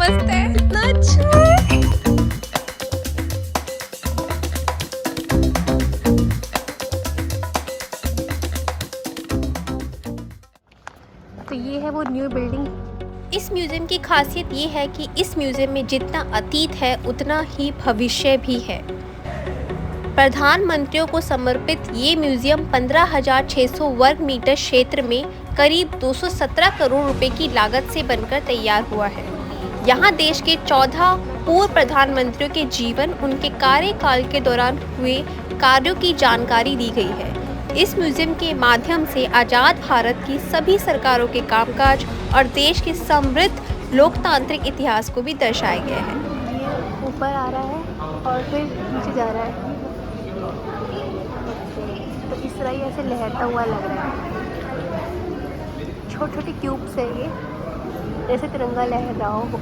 मस्त है, इतना अच्छा है। तो ये है वो न्यू बिल्डिंग। इस म्यूज़ियम की खासियत ये है कि इस म्यूज़ियम में जितना अतीत है उतना ही भविष्य भी है। प्रधानमंत्रियों को समर्पित ये म्यूज़ियम 15,600 वर्ग मीटर क्षेत्र में करीब 217 करोड़ रुपए की लागत से बनकर तैयार हुआ है। यहाँ देश के 14 पूर्व प्रधानमंत्रियों के जीवन, उनके कार्यकाल के दौरान हुए कार्यों की जानकारी दी गई है। इस म्यूज़ियम के माध्यम से आज़ाद भारत की सभी सरकारों के कामकाज और देश के समृद्ध लोकतांत्रिक इतिहास को भी दर्शाया गया है। ये ऊपर आ रहा है और फिर नीचे जा रहा है, तो इस तरह ही ऐसे लहरता हुआ लग रहा है। छोटे छोटे क्यूब्स है ये, जैसे तिरंगा लहर रहा हो।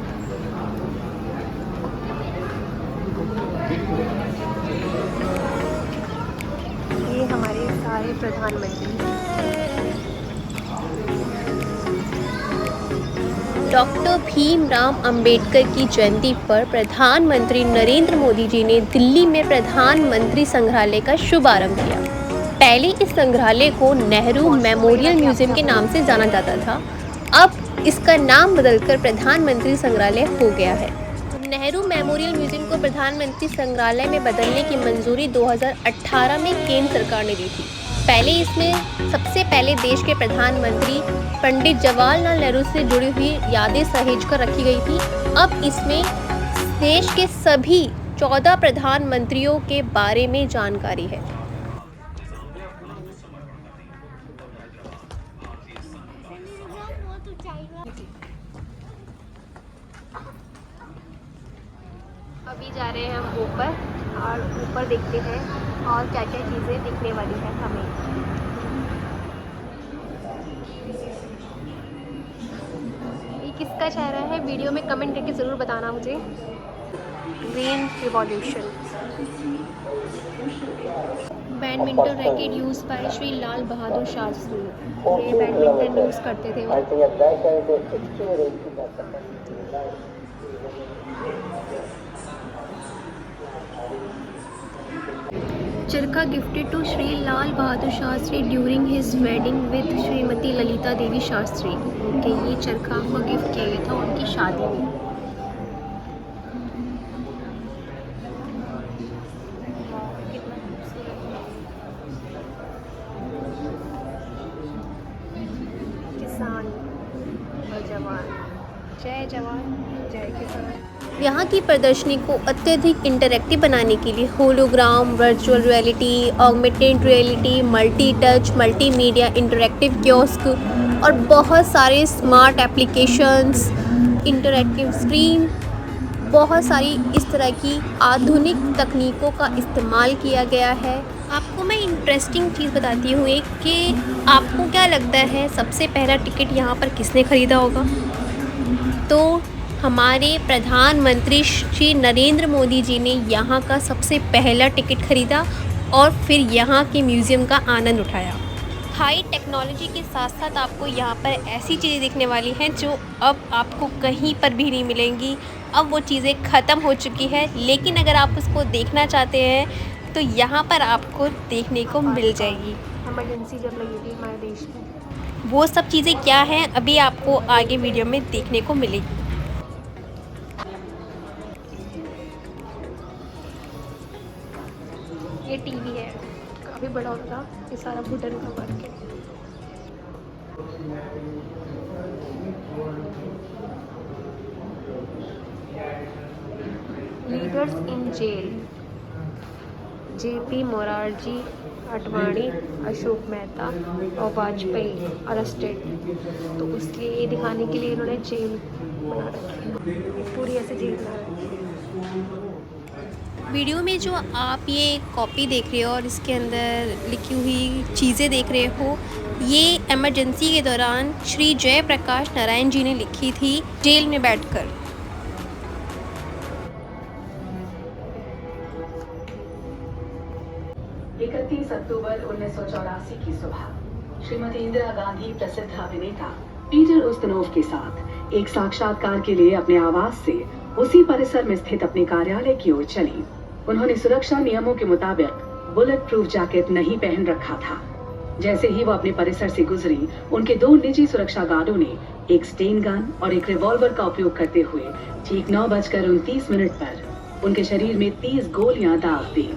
ये हमारे सारे प्रधानमंत्री। डॉक्टर भीमराव अंबेडकर की जयंती पर प्रधानमंत्री नरेंद्र मोदी जी ने दिल्ली में प्रधानमंत्री संग्रहालय का शुभारंभ किया। पहले इस संग्रहालय को नेहरू मेमोरियल म्यूजियम के नाम से जाना जाता था। अब इसका नाम बदलकर प्रधानमंत्री संग्रहालय हो गया है। नेहरू मेमोरियल म्यूजियम को प्रधानमंत्री संग्रहालय में बदलने की मंजूरी 2018 में केंद्र सरकार ने दी थी। पहले इसमें सबसे पहले देश के प्रधानमंत्री पंडित जवाहरलाल नेहरू से जुड़ी हुई यादें सहेज कर रखी गई थी। अब इसमें देश के सभी 14 प्रधानमंत्रियों के बारे में जानकारी है। अभी जा रहे हैं हम ऊपर, और ऊपर देखते हैं और क्या क्या चीज़ें दिखने वाली है हमें। ये किसका चेहरा है, वीडियो में कमेंट करके ज़रूर बताना मुझे। Green revolution. Badminton racket used by Shri Lal Bahadur Shastri. ये बैडमिंटन यूज़ करते थे वो। Charkha gifted to Shri Lal Bahadur Shastri during his wedding with Shrimati Lalita Devi Shastri. कि ये चरखा को गिफ्ट किया गया था उनकी शादी में। किसान और जवान, जय जवान जय किसान। यहाँ की प्रदर्शनी को अत्यधिक इंटरैक्टिव बनाने के लिए hologram, virtual reality, augmented reality, multi touch, multimedia, interactive kiosk और बहुत सारे स्मार्ट एप्लीकेशंस, इंटरैक्टिव स्क्रीन, बहुत सारी इस तरह की आधुनिक तकनीकों का इस्तेमाल किया गया है। आपको मैं इंटरेस्टिंग चीज़ बताती हूँ एक, कि आपको क्या लगता है सबसे पहला टिकट यहाँ पर किसने ख़रीदा होगा? तो हमारे प्रधानमंत्री श्री नरेंद्र मोदी जी ने यहाँ का सबसे पहला टिकट खरीदा और फिर यहाँ के म्यूज़ियम का आनंद उठाया। हाई टेक्नोलॉजी के साथ साथ आपको यहाँ पर ऐसी चीज़ें दिखने वाली हैं जो अब आपको कहीं पर भी नहीं मिलेंगी। अब वो चीज़ें ख़त्म हो चुकी है, लेकिन अगर आप उसको देखना चाहते हैं तो यहाँ पर आपको देखने को मिल जाएगी। इमरजेंसी जब लगी थी हमारे देश में, वो सब चीज़ें क्या हैं अभी आपको आगे वीडियो में देखने को मिलेगी। ये टीवी है, काफ़ी बड़ा होता, ये सारा वुडन का वर्क है। Leaders in jail, JP Morarji, Advani, Ashok Mehta और वाजपेयी अरेस्टेड। तो उसके ये दिखाने के लिए इन्होंने जेल बना रखी है, पूरी ऐसे जेल बना रखी है। वीडियो में जो आप ये कॉपी देख रहे हो और इसके अंदर लिखी हुई चीज़ें देख रहे हो, ये इमरजेंसी के दौरान श्री जयप्रकाश नारायण जी ने लिखी थी जेल में बैठकर। 31 अक्टूबर 1984 की सुबह श्रीमती इंदिरा गांधी प्रसिद्ध अभिनेता पीटर उस्तनोव के साथ एक साक्षात्कार के लिए अपने आवास से उसी परिसर में स्थित अपने कार्यालय की ओर चली। उन्होंने सुरक्षा नियमों के मुताबिक बुलेट प्रूफ जैकेट नहीं पहन रखा था। जैसे ही वो अपने परिसर से गुजरी, उनके 2 निजी सुरक्षा गार्डों ने एक स्टेन गन और एक रिवॉल्वर का उपयोग करते हुए ठीक 9:29 पर उनके शरीर में 30 गोलियां दाग दी।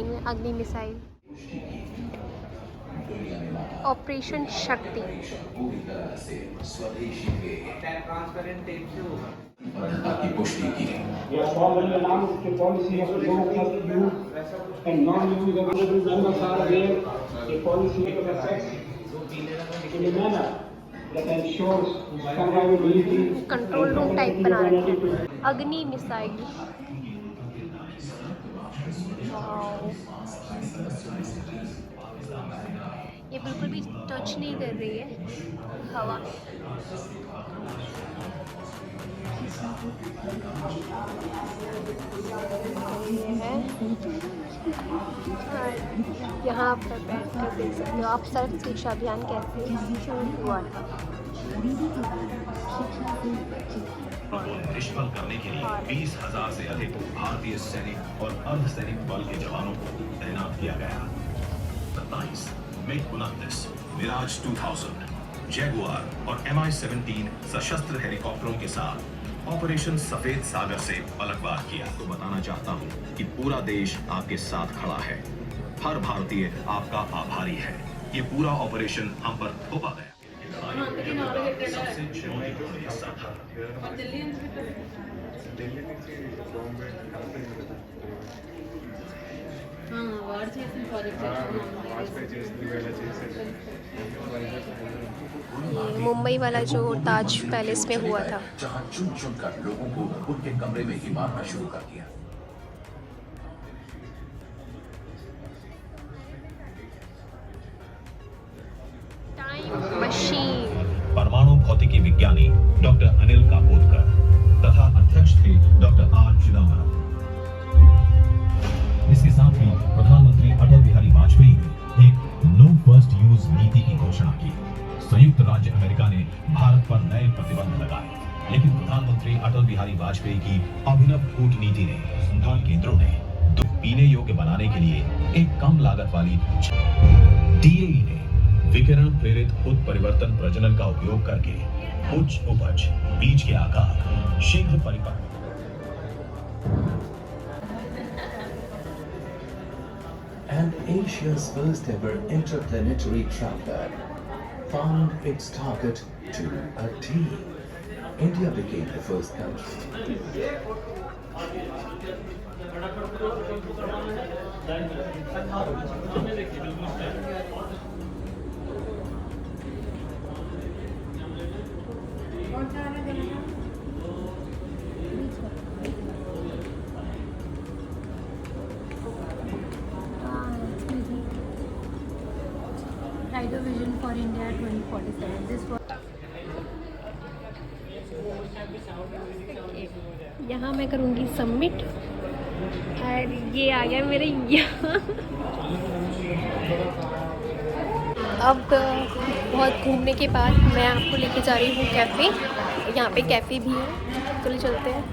में अग्नि मिसाइल, ऑपरेशन शक्ति। की पुष्टि की। कंट्रोल रूम टाइप बना रखा है। अग्नि मिसाइल, ये बिल्कुल भी टच नहीं कर रही है हवा। ये है, यहाँ पर बैठ कर देख सकते हो आप सर्व शिक्षा अभियान कैसे शुरू हुआ था। निष्फल करने के लिए 20,000 से अधिक भारतीय सैनिक और अर्धसैनिक बल के जवानों को तैनात किया गया। 27 मिग 29 मिराज 2000 जैगुआर और MI-17 सशस्त्र हेलीकॉप्टरों के साथ ऑपरेशन सफेद सागर से पलटवार किया। तो बताना चाहता हूँ कि पूरा देश आपके साथ खड़ा है, हर भारतीय आपका आभारी है। ये पूरा ऑपरेशन हम पर थोपा गया। सबसे चुनौतीपूर्ण हिस्सा था। చేసిన ప్రాజెక్ట్ ये मुंबई वाला जो ताज पैलेस में हुआ था। जहां चुन चुन कर लोगों को उनके कमरे में ही मारना शुरू कर दिया। Time machine. परमाणु भौतिकी विज्ञानी डॉक्टर अनिल काकोदकर तथा अध्यक्ष थे डॉक्टर आर चिदम्बरम। इसके साथ ही प्रधानमंत्री अटल बिहारी वाजपेयी ने एक नो फर्स्ट यूज नीति की घोषणा की। संयुक्त राज्य अमेरिका ने भारत पर नए प्रतिबंध लगाए, लेकिन प्रधानमंत्री अटल बिहारी वाजपेयी की अभिनव कूटनीति ने संधान केंद्रों ने दूध पीने योग्य बनाने के लिए एक कम लागत वाली डीएई ने विकिरण प्रेरित उत्परिवर्तन प्रजनन का उपयोग करके उच्च उपज, बीज के आकार, शीघ्र परिपक्व And Asia's first ever interplanetary traveler found its target to a T. India became the first country. Hydro Vision for India 2047. This was यहाँ मैं करूँगी सबमिट और ये आ गया मेरे यहाँ। अब बहुत घूमने के बाद मैं आपको लेके जा रही हूँ कैफ़े। यहाँ पे कैफ़े भी है, चलो चलते हैं।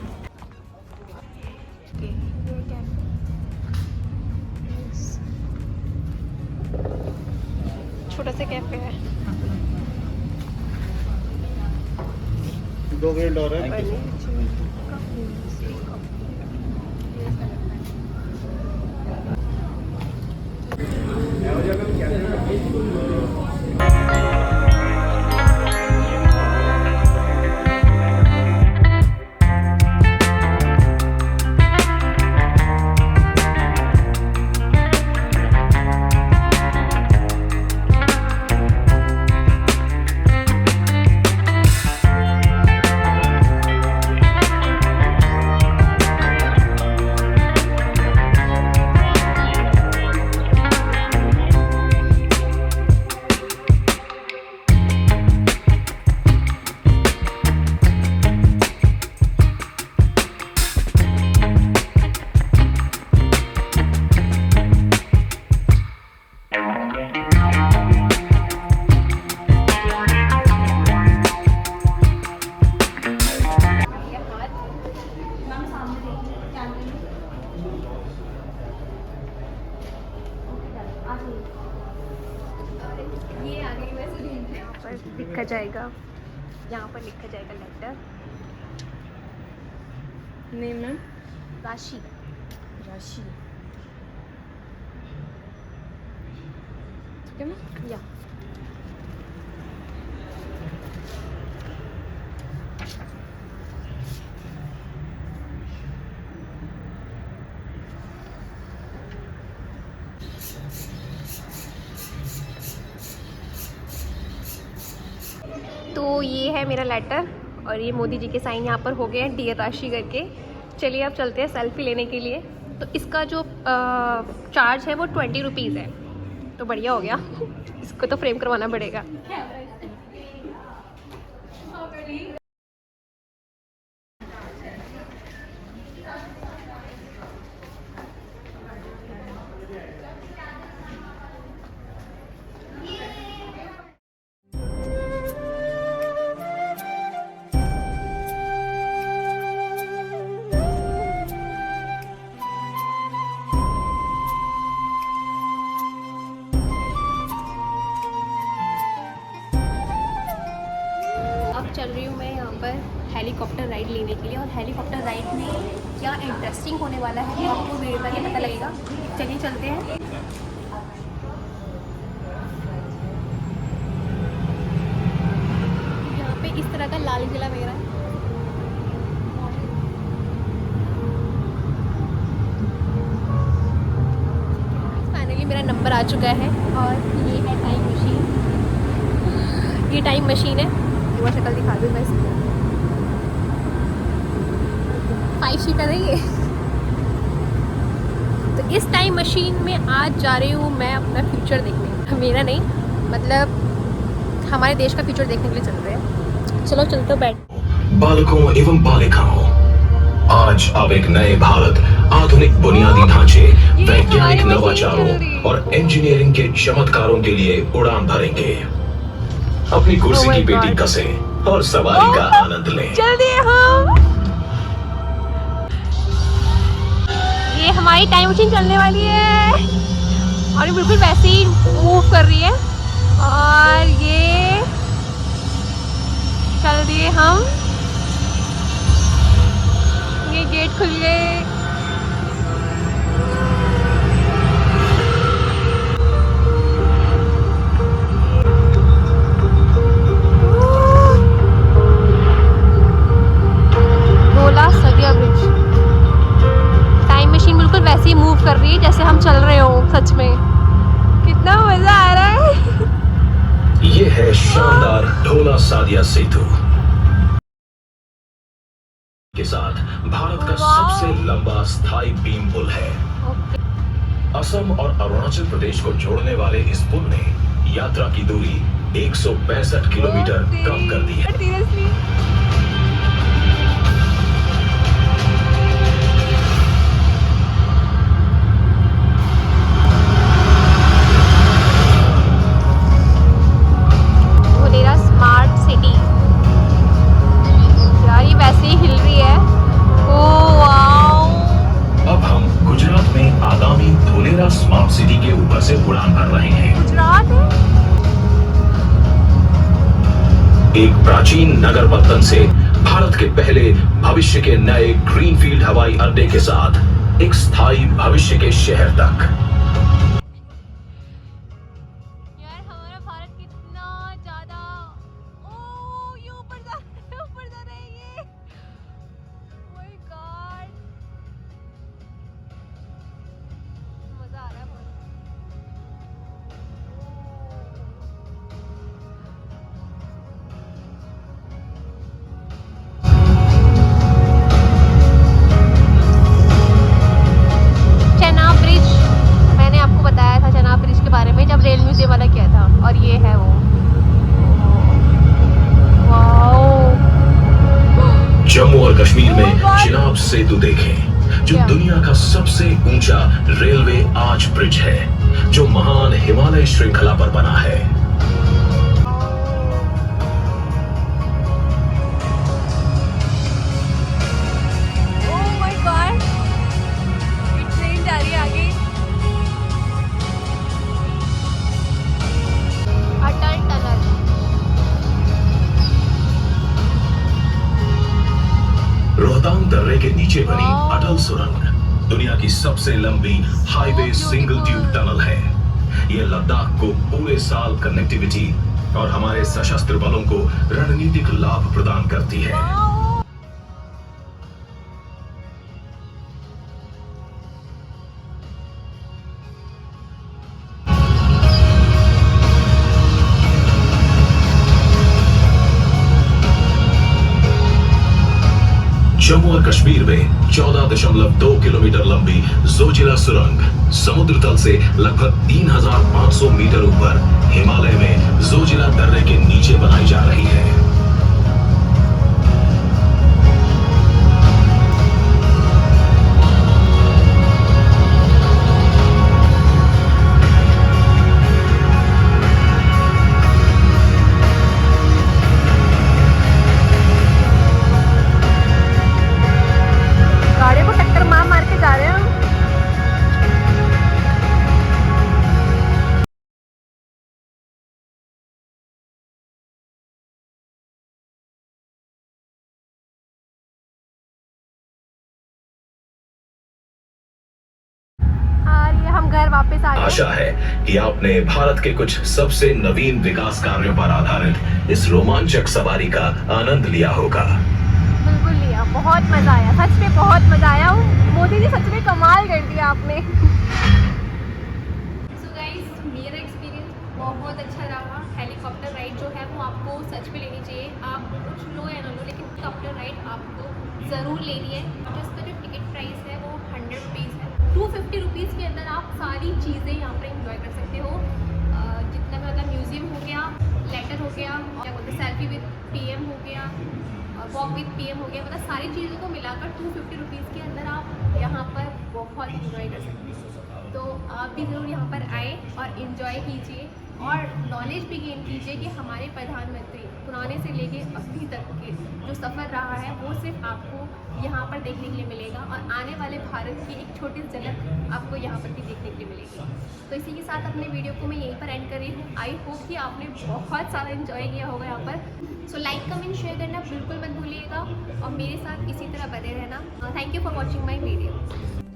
छोटा सा कैफ़े है। 2 मिनट और है। लिखा जाएगा, यहाँ पर लिखा जाएगा लेटर। नेम मैम राशि। राशि। ठीक है मैम। या तो ये है मेरा लेटर और ये मोदी जी के साइन यहाँ पर हो गए हैं डियर राशि करके। चलिए अब चलते हैं सेल्फी लेने के लिए। तो इसका जो चार्ज है वो 20 रुपीज़ है, तो बढ़िया हो गया। इसको तो फ्रेम करवाना पड़ेगा। चल रही हूँ मैं यहाँ पर हेलीकॉप्टर राइड लेने के लिए, और हेलीकॉप्टर राइड में क्या इंटरेस्टिंग होने वाला है आपको वीडियो में पता लगेगा। चलिए चलते हैं। यहाँ पे इस तरह का लाल किला मेरा फाइनली मेरा नंबर आ चुका है और ये है टाइम मशीन। ये टाइम मशीन है, वो शक्ल दिखा दूँ मैं इसको। 5 सीटर है ये। तो इस टाइम मशीन में आज जा रही हूँ मैं अपना फ्यूचर देखने। मेरा नहीं, मतलब हमारे देश का फ्यूचर देखने के लिए चल रहे हैं। चलो चलते बैठ। बालकों एवं बालिकाओं, आज अब एक नए भारत आधुनिक बुनियादी ढांचे, वैज्ञानिक नवाचारों और इंजीनियरिंग के चमत्कारों के लिए उड़ान भरेंगे। अपनी कुर्सी की पेटी कसें और सवारी का आनंद लें। जल्दी हम, ये हमारी टाइम मशीन चलने वाली है और ये बिल्कुल वैसे ही मूव कर रही है। और ये चल दिए हम, ये गेट खुल गए। गोला सदिया ब्रिज। टाइम मशीन बिल्कुल वैसे ही मूव कर रही है जैसे हम चल रहे हो। सच में कितना मजा आ रहा है। ये है शानदार ढोला सादिया सेतु के साथ भारत का सबसे लंबा स्थायी बीम पुल है। असम और अरुणाचल प्रदेश को जोड़ने वाले इस पुल ने यात्रा की दूरी 165 किलोमीटर कम कर दी है। स्मार्ट सिटी यार, ये वैसे ही हिल रही है। Oh wow. अब हम गुजरात में आगामी धोलेरा स्मार्ट सिटी के ऊपर से उड़ान भर रहे हैं। गुजरात है। एक प्राचीन नगर पत्तन से भारत के पहले भविष्य के नए ग्रीनफील्ड हवाई अड्डे के साथ एक स्थायी भविष्य के शहर तक। यार हमारा भारत कितना ज्यादा, ओह ये ऊपर जा रहा है ये। माय गॉड, मजा आ रहा है बहुत। चेनाब ब्रिज, मैंने आपको बताया था चेनाब ब्रिज के बारे में जब रेल म्यूजियम वाला किया था। और ये है वो। वाओ। जम्मू और कश्मीर में चिनाब सेतु देखें, जो दुनिया का सबसे ऊंचा रेलवे आर्च ब्रिज है, जो महान हिमालय श्रृंखला पर बना है। ओह माय गॉड, ये ट्रेन जा रही है आगे। अटल टनल। रोहतांग दर्रे के नीचे बनी अटल सुरंग दुनिया की सबसे लंबी हाईवे सिंगल ट्यूब टनल है। ये लद्दाख को पूरे साल कनेक्टिविटी और हमारे सशस्त्र बलों को रणनीतिक लाभ प्रदान करती है। जम्मू और कश्मीर में 14.2 किलोमीटर लंबी जोजिला सुरंग समुद्र तल से लगभग 3,500 मीटर ऊपर हिमालय में जोजिला दर्रे के नीचे बनाई जा रही है। गाड़ी को टक्कर मार मार के जा रहे हैं हम। हम घर वापस आ गए। आशा है कि आपने भारत के कुछ सबसे नवीन विकास कार्यों पर आधारित इस रोमांचक सवारी का आनंद लिया होगा। बिल्कुल लिया, बहुत मजा आया, सच में बहुत मजा आया। मोदी जी सच में कमाल कर दिया आपने। So बहुत अच्छा रहा। हेलीकॉप्टर राइड जो है वो आपको सच में लेनी चाहिए, आप कुछ लो या ना लो लेकिन हेलीकॉप्टर राइड आपको ज़रूर लेनी है। तो इसका जो टिकट प्राइस है वो 100 रुपीज़ है। 250 रुपीज़ के अंदर आप सारी चीज़ें यहाँ पर इंजॉय कर सकते हो। जितना भी मतलब म्यूज़ियम हो गया, लेटर हो गया, क्या बोलते हैं सेल्फी विद PM हो गया, वॉक विद PM हो गया, मतलब सारी चीज़ों को मिलाकर 250 रुपीज़ के अंदर आप यहाँ पर बहुत इंजॉय कर सकते हैं। तो आप भी ज़रूर यहाँ पर आए और इन्जॉय कीजिए और नॉलेज भी गेन कीजिए कि हमारे प्रधानमंत्री पुराने से लेके अभी तक के जो सफ़र रहा है वो सिर्फ आपको यहाँ पर देखने के लिए मिलेगा और आने वाले भारत की एक छोटी झलक आपको यहाँ पर भी देखने के लिए मिलेगी। तो इसी के साथ अपने वीडियो को मैं यहीं पर एंड कर रही हूँ। आई होप कि आपने बहुत सारा इन्जॉय किया होगा यहाँ पर। सो लाइक कमेंट शेयर करना बिल्कुल मत भूलिएगा और मेरे साथ इसी तरह बने रहना। Thank you for watching my video.